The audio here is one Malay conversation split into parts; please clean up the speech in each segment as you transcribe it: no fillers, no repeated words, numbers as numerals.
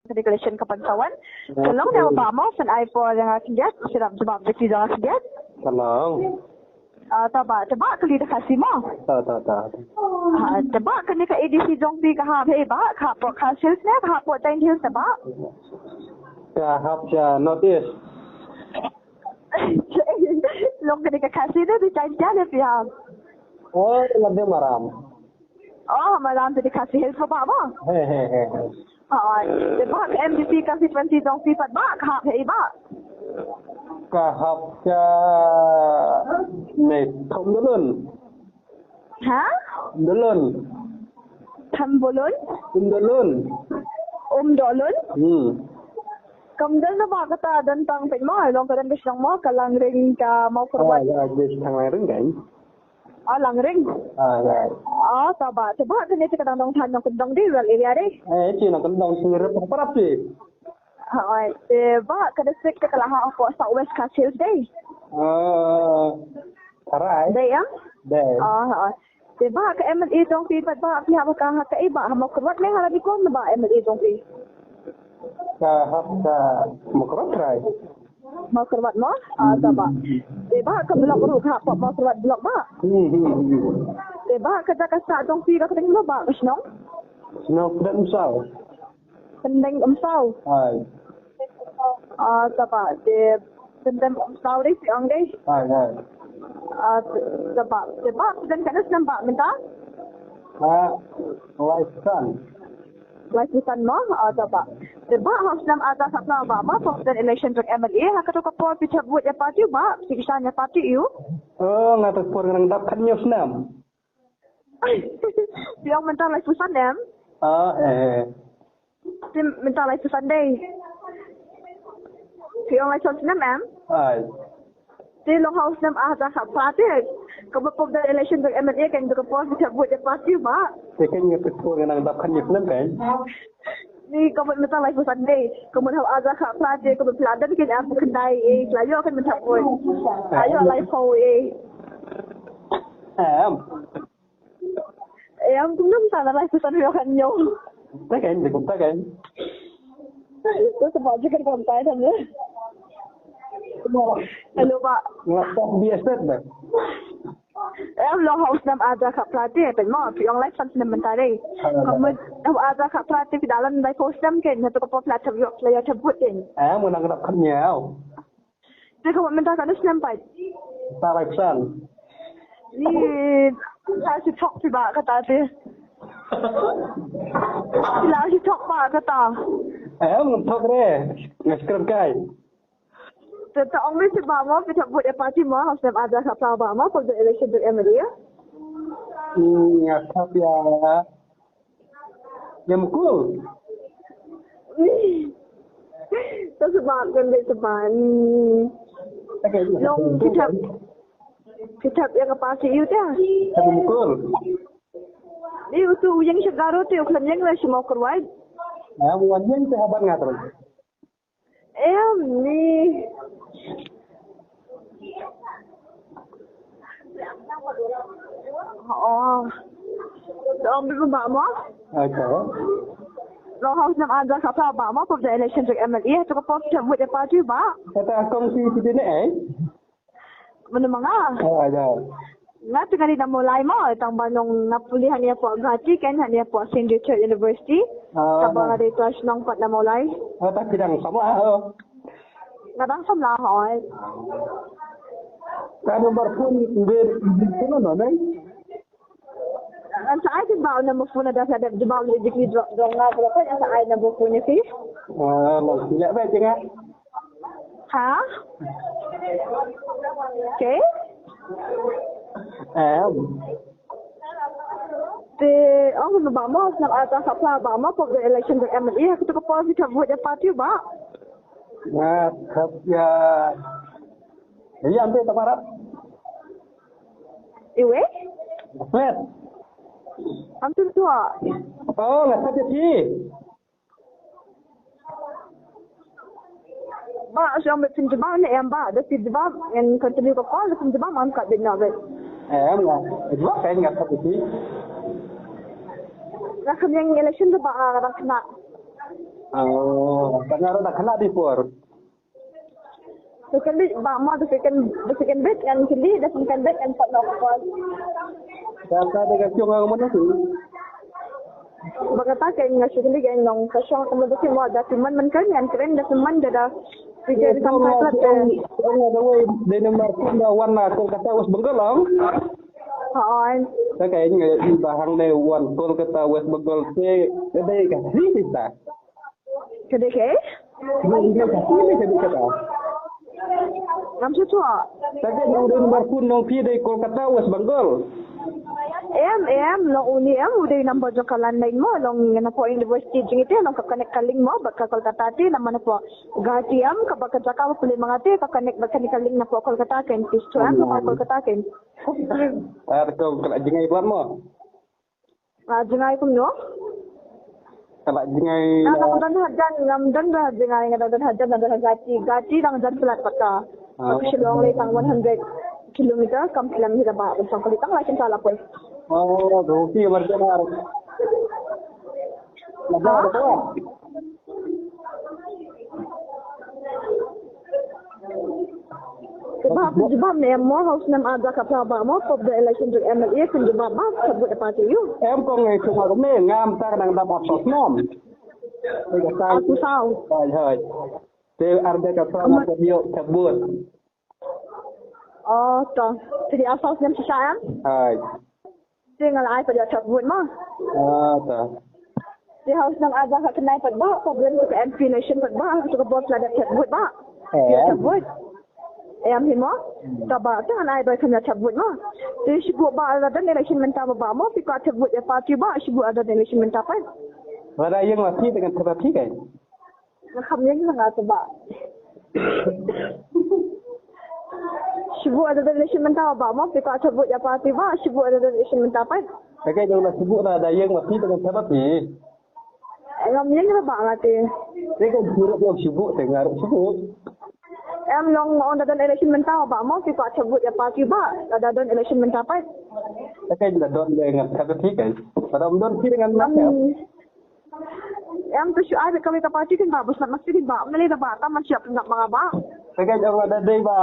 Regulation Kapantauan. Tolong dah Obama san ai po yang kiat sirap sebab beki dah kiat. Tolong. Taba kali dah kasih mo. Ta. Taba kan ka ADC jong pi ka ha he ba ka po ka sales ne ka po tain hill taba. Ka hap ja notice. Long kan ka kasih dah di tain ja le pia. Oh, lebih maram. Oh, malam tu dikasih hill so ba ba. He. Taba MDC kasih 20 jong pi pat ba ka he ba. Ka hap ja này không đỡ lên. Ha? Đỡ lên. Tham bolon? Đỡ lên. Dolon? Kemudian apa kata tentang penmo, long kadang bisang mo kalang ring ka mau korban. Jadi thằng này đứng gãy. Lang ring. Dạ. Taba kan itu kadang dong tan dong kedong di rural area deh. Chỉ là cái đồng sinh rất là gì. Ba kada sik ka laha po sa West Coast Hills deh. Tarai. Deh ya? Deh. Ba ka MLA dong pi pat ba pihak ka iba mau korban ne halabi ko ba MLA dong pi. Ka hap ka makrot rai. Mau korban mo? Taba. Ba ka blok ru ka po mau korban blok ba. Ba ka ka sa dong pi ka kadang lo ba kasnong? Nó vẫn sao? Pendeng umsau. Hai. Taba. Pendeng umsau deh siang deh. Hai. Taba. Dan kanas nampak minta? License mo? Taba. Taba harus nam ada sapna ba ma for the election untuk MLA hakato ka po pichat buat ya parti ba? Sikisanya parti you? Ngatak por nang dap kan nyos nam. Yang minta license nam? Minta license day. Yang license nam am? Hai. Di long house nam ada ka parti. Kamu po the election untuk MLA kan untuk po pichat buat ya parti ba? Tekan ngatak por nang dap kan nyos nam kan? Ni kamu minta license Sunday. Kamu tahu ada ka parti kamu peladan kan aku kendai layo kan minta buat. Ayo live ho Em cũng nắm tay là license Sunday kan nyo. Tekan thì cũng tekan. Itu sebab juga kontai kan ya. Hello Pak. Ngatak biasa dah. Em lo house nam ada ka parti pen mo yang license nam mentari. Kamu tahu ada ka parti di dalam live host nam kan satu ka platform yo player sebut kan. Muốn nang dap kan nhau. Jadi kamu minta kan nampak. Ta license. Ni saya si talk si ba kata dia. Sila si talk ba kata. Thok re. Ngaskrap kai. Tentang orang si ba mo kita buat parti mo house nam ada ka ba mo for the election to MLA. Ngaskrap ya. Ya mukul. Itu sebab kan sebab long kita yang parti itu dah. Tapi mukul. Ni itu yang segaro tu yang yang lah semua kerwai. Wanyan sahabat ngatur. Ni Ông biết bà mo? Lo house nam ada ka ba mo for the election untuk MLA tu ko kita buat parti ba? Kata kongsi kita ni Mana manga? Ada. Nga tengah di mulai mo tang banong napulihan niya po gati kan hanya po St. Richard University. Sabang ada kelas nong pat na mulai. Tak kidang sama Ngadang sam la hoy. Kan nomor pun dia no nai. Ang sa ay ba na mo phone da sa di ba ni dikli dong nga pero kan sa ay na buku niya fi? Lo sila ba tinga? Ha? Okay. Ang ba mo sa ata sa ba mo for the election to MLA kita ko positive buat parti ba? Ya. Jadi ambil tamarat. Iwe? Flat. Hampir tua. Nggak jadi. Ba, siya may pinjabang na yan ba? Dati diba, yan continue ko ko, pinjabang mangkat din na ba? Nggak. Diba kayak nggak jadi. Nakam yung election diba, kena Tak ngaruh dah kena di pur. Second bit, bama the second bit and kili, the second bit and pat nok call. Kata dia kacung orang mana tu? Bagata kay nga sigli kay nong kasyong kamo dati mo dati man kan yan kren dati man dada Pijay sampai plat Orang ada way di nomor tunda warna Kolkata West Bengal lang. haan. Saya kayaknya bahang deh wan Kolkata West Bengal se ada kasih kita. Kede kay? Ini kasih kita. Ngam sutua. Tapi udah nomor pun nong pi dari Kolkata West Bengal. Long uni udah number jokalan lain mo long na po university jing ite long kakanek kaling mo baka Kolkata ti naman po gati ka baka jaka mo puli mga ti kakanek kaling na po Kolkata ken pisto na Kolkata ken. Kau kena jengai buat mo. Jingay kum no? Kena jengai. Ngamdan ba jingay nga hajan gati lang jan pelat paka. Silong lay tang 100 kilometer kam kilometer ba usang kulitang lakin sala po. Oh, roki marjanar. Ada apa? Jebab ni mo house nam ada ka ba mo for the election to MLA kun jebab ba sabut party you. Em ko ngai chung ko me ngam ta nang da ba sos nom. Aku sao. Hai. Te arda ka prama ko bio sabut. Oh, to. Jadi asal nam sisayang? Hai. Tinggal ay pada sabut mo. Ta. Di house nam ada ka kenai pad ba problem ko MP nation pad ba to ka boss la da sabut ba. Sabut. Em himo taba tan ay ba kanya sabut mo di sibu ba ada election menta ba mo pika sabut ya party ba sibu ada election menta pa Wala yang mati dengan terbatik kan nakam yang nga ba sibu ada election menta ba mo pika sabut ya party ba sibu ada election menta pa Kaya jauh lah sebut lah ada yang mati dengan terbatik ngam yang ba ngati Dia kan buruk yang sibuk dengar sebut em long on da election menta ba mo pika sabut ya party ba ada election menta pa Kaya juga don dengan terbatik kan Pada don si dengan mati em tu siya ay kami ka party kan ba bus na masjid ba nali da bata man siya pinag mga ba Kaya jauh ada day ba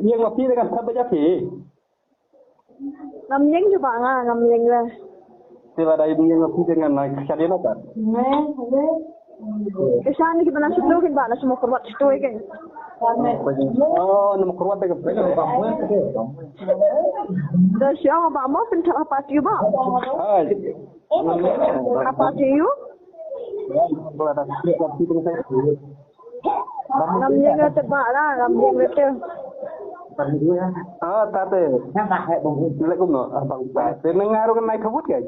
yang mati dengan terbatik ngam yang ba nga ngam yang la Tiba ada yang mati dengan kesadian apa Kesan ni kita nak setuhin ba na semua korwat setuhin kan Oh, nama kurwan tak kepala. dah siya ba mo pinta party ba Hai. party you Kalau ada sesuatu dengan saya. ngam yang la te ba la ngam yang la te Oh, tak ada. Lek kumno, abang pa. Dengar kan naik kabut kan?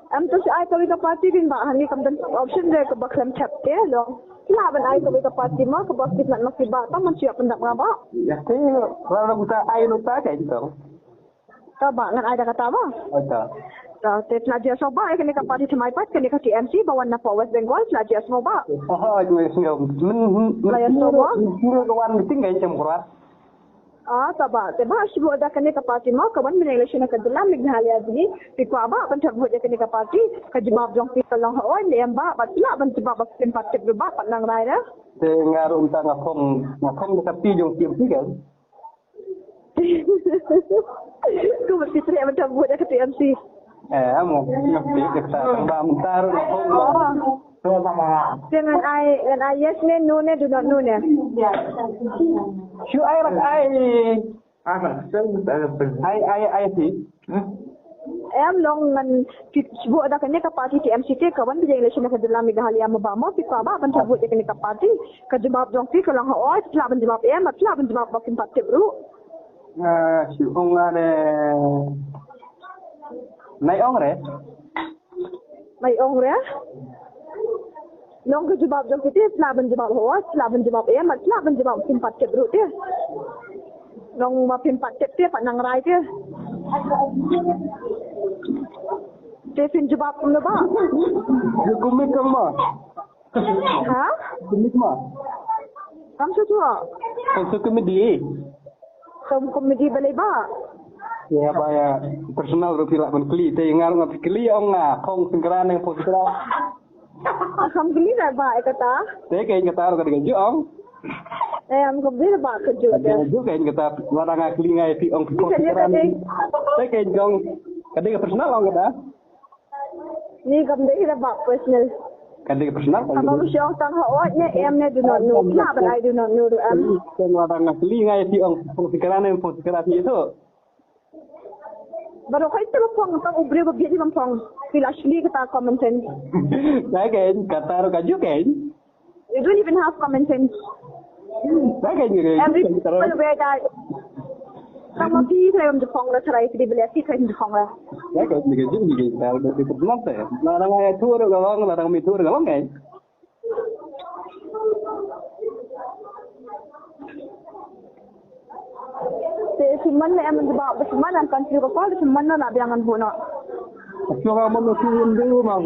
am tu siya ay kami ka party din ba hani kam dan option de ka baklam chap te lo laban ay kami ka party mo ka bakit na makibata man siya pendak nga ba Ya, kalau kita air lupa kayak gitu. taba ngan ada kata ba Ada. te pelajar soba ay kani ka party tamay pat kani ka TMC bawan na po West Bengal pelajar soba Oh, itu sih. Layan soba? Kawan meeting kayak jam kurat. taba te ba sibu ada kani ka party mo kawan min election ka dalam Meghalaya dini pikwa ba pan sabut ya kani ka party ka jimab jong pi lang hoy lem ba bat la ban jibab ba pen party ba pat nang rai da Dengar tentang ngapong dekat pijong TMC kan? ku mesti tri ban sabut ya ka TMC Mau ngerti kita tambah mentar ngapong. dengan ai yes ne no ne do not know ne Shu ai rak ai. Apa? Ai sih. em long ngan sibu ada kani ka party TMC te kawan bi election ka dalam Meghalaya mo ba mo pikwa ba ban sabut ya kani ka party ka jimab jong pi ka lang hoy la ban jimab la ban jimab ba pen party bro Shu ong ada. Naik ong re? may ong re long ka jimab jong pi te la ban jimab hoy la ban jimab la ban jimab pen party bro te long ma pen party te pa nang rai te te fin jimab kum ba Kumit kamu. ha Kumit mah. kam su tu Untuk komedi. kam komedi balai ba Ya bahaya personal rupila pun keli. Tapi ngar ngat keli ong ngah. Kong sengkeran yang posisi. Alhamdulillah baik kata. Thế cái kata orang kata gaji ong. Am gembira baik kerja dia. Gaji kain kata larang akli ngai pi ong pikiran. Thế cái gong kadang personal ong kata. Ni gembira baik personal. Kadang personal. Kamu syong tang hawatnya am ne do not know. Kenapa I do not know am? Kan larang akli ngai pi ong pikiran itu. Baru kau itu bapang tang ubri begitu bapang. Flash li kata common sense. Saya kain kata orang gaji kain. You don't even have common sense. Saya kain gitu. Every people wear that. Kamu sih saya untuk fong lah cerai sedih beli sih saya untuk fong lah. Saya kain gitu juga. Kalau di personal saya. Larang ngai tur galong, larang mi tur galong kain. Seman ni am sebab seman am kan sih kepala seman nak biangan buat. Cuma mau mesti dulu mau.